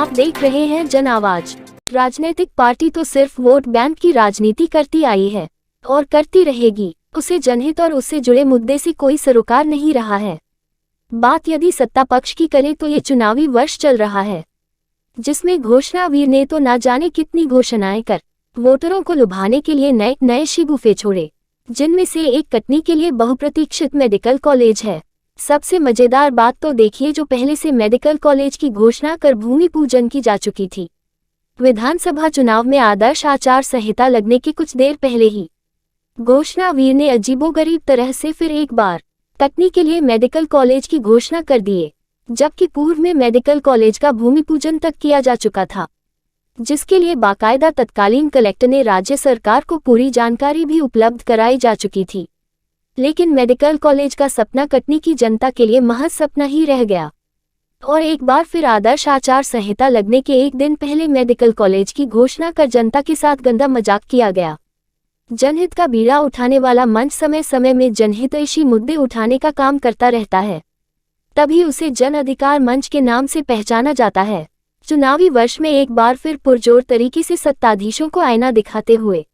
आप देख रहे हैं जन आवाज। राजनीतिक पार्टी तो सिर्फ वोट बैंक की राजनीति करती आई है और करती रहेगी। उसे जनहित और उससे जुड़े मुद्दे से कोई सरोकार नहीं रहा है। बात यदि सत्ता पक्ष की करें तो ये चुनावी वर्ष चल रहा है, जिसमें घोषणावीर ने तो ना जाने कितनी घोषणाएं कर वोटरों को लुभाने के लिए नए नए शिगुफे छोड़े, जिनमें से एक कटनी के लिए बहुप्रतीक्षित मेडिकल कॉलेज है। सबसे मजेदार बात तो देखिए, जो पहले से मेडिकल कॉलेज की घोषणा कर भूमि पूजन की जा चुकी थी। विधानसभा चुनाव में आदर्श आचार संहिता लगने के कुछ देर पहले ही घोषणावीर ने अजीबोगरीब तरह से फिर एक बार कटनी के लिए मेडिकल कॉलेज की घोषणा कर दिए, जबकि पूर्व में मेडिकल कॉलेज का भूमि पूजन तक किया जा चुका था, जिसके लिए बाकायदा तत्कालीन कलेक्टर ने राज्य सरकार को पूरी जानकारी भी उपलब्ध कराई जा चुकी थी। लेकिन मेडिकल कॉलेज का सपना कटनी की जनता के लिए महज सपना ही रह गया और एक बार फिर आदर्श आचार संहिता लगने के एक दिन पहले मेडिकल कॉलेज की घोषणा कर जनता के साथ गंदा मजाक किया गया। जनहित का बीड़ा उठाने वाला मंच समय समय में जनहितैषी मुद्दे उठाने का काम करता रहता है, तभी उसे जन अधिकार मंच के नाम से पहचाना जाता है। चुनावी वर्ष में एक बार फिर पुरजोर तरीके से सत्ताधीशों को आईना दिखाते हुए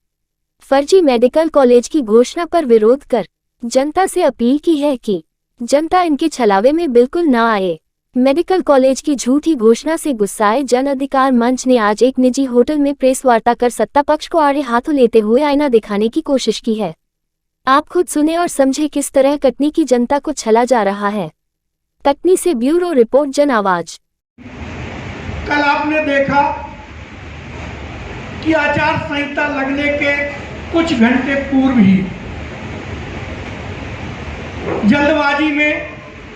फर्जी मेडिकल कॉलेज की घोषणा पर विरोध कर जनता से अपील की है कि जनता इनके छलावे में बिल्कुल न आए। मेडिकल कॉलेज की झूठी घोषणा से गुस्साए जन अधिकार मंच ने आज एक निजी होटल में प्रेस वार्ता कर सत्ता पक्ष को आड़े हाथों लेते हुए आईना दिखाने की कोशिश की है। आप खुद सुने और समझे किस तरह कटनी की जनता को छला जा रहा है। कटनी से ब्यूरो रिपोर्ट जन आवाज। कल आपने देखा कि आचार संहिता लगने के कुछ घंटे पूर्व ही जल्दबाजी में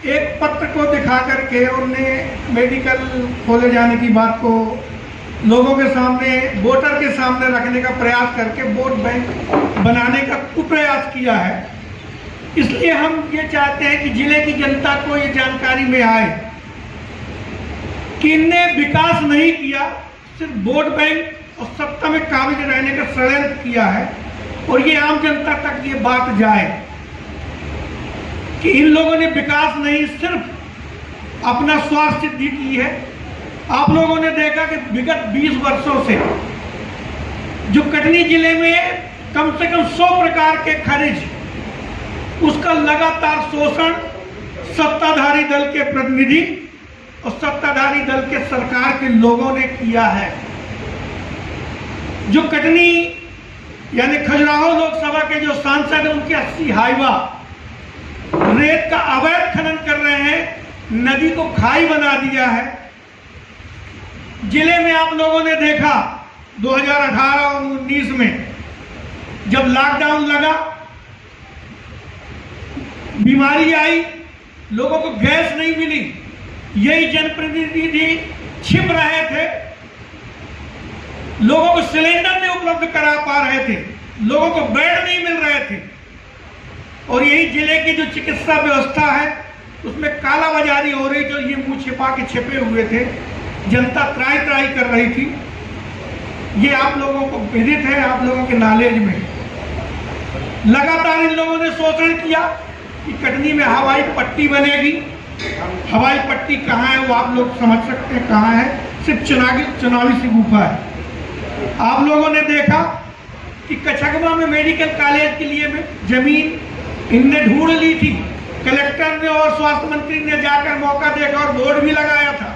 एक पत्र को दिखा करके उन्होंने मेडिकल खोले जाने की बात को लोगों के सामने, वोटर के सामने रखने का प्रयास करके वोट बैंक बनाने का कुप्रयास किया है। इसलिए हम ये चाहते हैं कि जिले की जनता को ये जानकारी में आए कि इनने विकास नहीं किया, सिर्फ वोट बैंक और सत्ता में काबिज रहने का षड्यंत्र किया है। और ये आम जनता तक ये बात जाए कि इन लोगों ने विकास नहीं, सिर्फ अपना स्वार्थ सिद्धि की है। आप लोगों ने देखा कि विगत 20 वर्षों से जो कटनी जिले में कम से कम 100 प्रकार के खनिज, उसका लगातार शोषण सत्ताधारी दल के प्रतिनिधि और सत्ताधारी दल के सरकार के लोगों ने किया है। जो कटनी यानी खजुराहो लोकसभा के जो सांसद हैं, उनके 80 हाईवा रेत का अवैध खनन कर रहे हैं, नदी को खाई बना दिया है। जिले में आप लोगों ने देखा 2018 और 19 में जब लॉकडाउन लगा, बीमारी आई, लोगों को गैस नहीं मिली, यही जनप्रतिनिधि छिप रहे थे, लोगों को सिलेंडर नहीं उपलब्ध करा पा रहे थे, लोगों को बेड नहीं मिल रहे थे। और यही जिले की जो चिकित्सा व्यवस्था है उसमें काला बाजारी हो रही, जो ये मुंह छिपा के छिपे हुए थे, जनता त्राई कर रही थी। ये आप लोगों को विदित है, आप लोगों के नॉलेज में। लगातार इन लोगों ने शोषण किया कि कटनी में हवाई पट्टी बनेगी। हवाई पट्टी कहाँ है वो आप लोग समझ सकते हैं कहाँ है, सिर्फ चुनावी सी गुफा है। आप लोगों ने देखा कि कछगवा में मेडिकल कॉलेज के लिए में जमीन इनने ढूंढ ली थी। कलेक्टर ने और स्वास्थ्य मंत्री ने जाकर मौका देखा और बोर्ड भी लगाया था,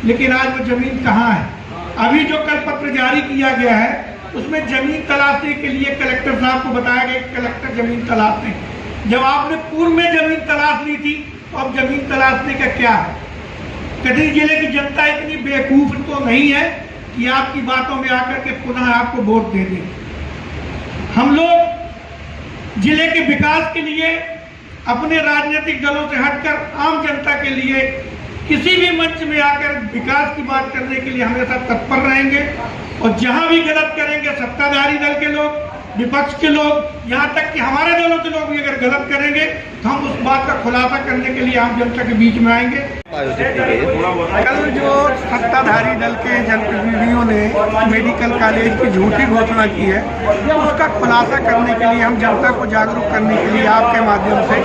लेकिन आज वो जमीन कहाँ है। अभी जो कल पत्र जारी किया गया है उसमें जमीन तलाशने के लिए कलेक्टर साहब को बताया गया कि कलेक्टर जमीन तलाशने। जब आपने पूर्व में जमीन तलाश ली थी तो अब जमीन तलाशने का क्या है। कटनी जिले की जनता इतनी बेवकूफ तो नहीं है कि आपकी बातों में आकर के पुनः आपको वोट दे दे। हम लोग जिले के विकास के लिए अपने राजनीतिक दलों से हटकर आम जनता के लिए किसी भी मंच में आकर विकास की बात करने के लिए हमेशा तत्पर रहेंगे। और जहां भी गलत करेंगे, सत्ताधारी दल के लोग, विपक्ष के लोग, यहाँ तक कि हमारे दलों के लोग भी अगर गलत करेंगे तो हम उस बात का खुलासा करने के लिए आम जनता के बीच में आएंगे। कल जो सत्ताधारी दल के जनप्रतिनिधियों ने मेडिकल कॉलेज की झूठी घोषणा की है, उसका खुलासा करने के लिए हम जनता को जागरूक करने के लिए आपके माध्यम से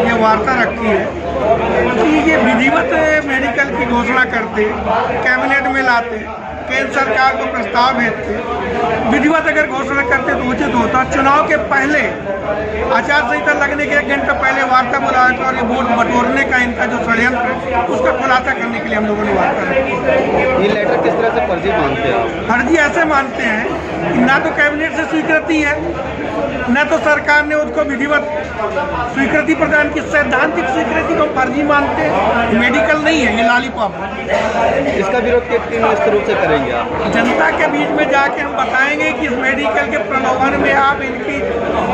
ये वार्ता रखी है। कि ये विधिवत मेडिकल की घोषणा करते, कैबिनेट में लाते, केंद्र सरकार को प्रस्ताव भेजते, विधिवत अगर घोषणा करते तो उचित होता। चुनाव के पहले आचार संहिता लगने के 1 घंटा पहले वार्ता बुलाया और ये वोट बटोरने का इनका जो षड्यंत्र है उसका खुलासा करने के लिए हम लोगों ने वार्ता की। ये लेटर किस तरह से फर्जी मानते हैं? फर्जी ऐसे मानते हैं कि ना तो कैबिनेट से स्वीकृति है, न तो सरकार ने उसको विधिवत स्वीकृति प्रदान की। सैद्धांतिक स्वीकृति को फर्जी मानते हैं, मेडिकल नहीं है, ये लॉलीपॉप है। इसका विरोध किस रूप से करेंगे आप? जनता के बीच में जाके हम बताएंगे कि इस मेडिकल के प्रलोभन में आप इनकी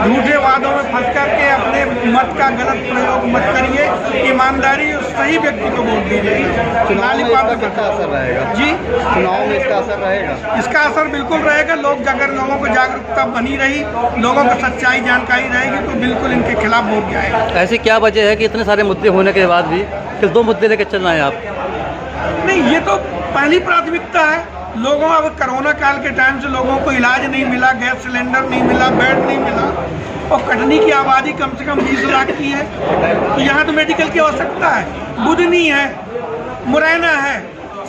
झूठे वादों में फंस करके अपने मत का गलत प्रयोग मत करिए। ईमानदारी उस सही व्यक्ति को वोट दीजिए। चुनाव में इसका कितना असर रहेगा? जी, चुनाव में इसका असर रहेगा? इसका असर बिल्कुल रहेगा। लोग अगर लोगों को जागरूकता बनी रही, लोगों को सच्चाई जानकारी रहेगी तो बिल्कुल इनके खिलाफ वोट जाएगा। ऐसी क्या वजह है कि इतने सारे मुद्दे होने के बाद भी सिर्फ 2 मुद्दे लेकर चल रहे हैं आप? नहीं, ये तो पहली प्राथमिकता है। लोगों अब कोरोना काल के टाइम से लोगों को इलाज नहीं मिला, गैस सिलेंडर नहीं मिला, बेड नहीं मिला और कटनी की आबादी कम से कम 20 लाख की है, तो यहाँ तो मेडिकल की आवश्यकता है। बुधनी है, मुरैना है,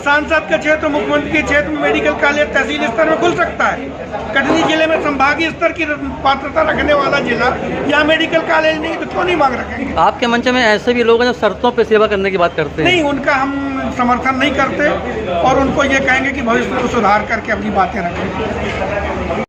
सांसद के क्षेत्र, मुख्यमंत्री के क्षेत्र में मेडिकल कॉलेज तहसील स्तर में खुल सकता है। कटनी जिले में संभागीय स्तर की पात्रता रखने वाला जिला, यहाँ मेडिकल कॉलेज नहीं तो क्यों नहीं मांग रखेंगे? आपके मंच में ऐसे भी लोग हैं जो शर्तों पे सेवा करने की बात करते हैं। नहीं, उनका हम समर्थन नहीं करते और उनको ये कहेंगे कि भविष्य को सुधार करके अपनी बातें रखें।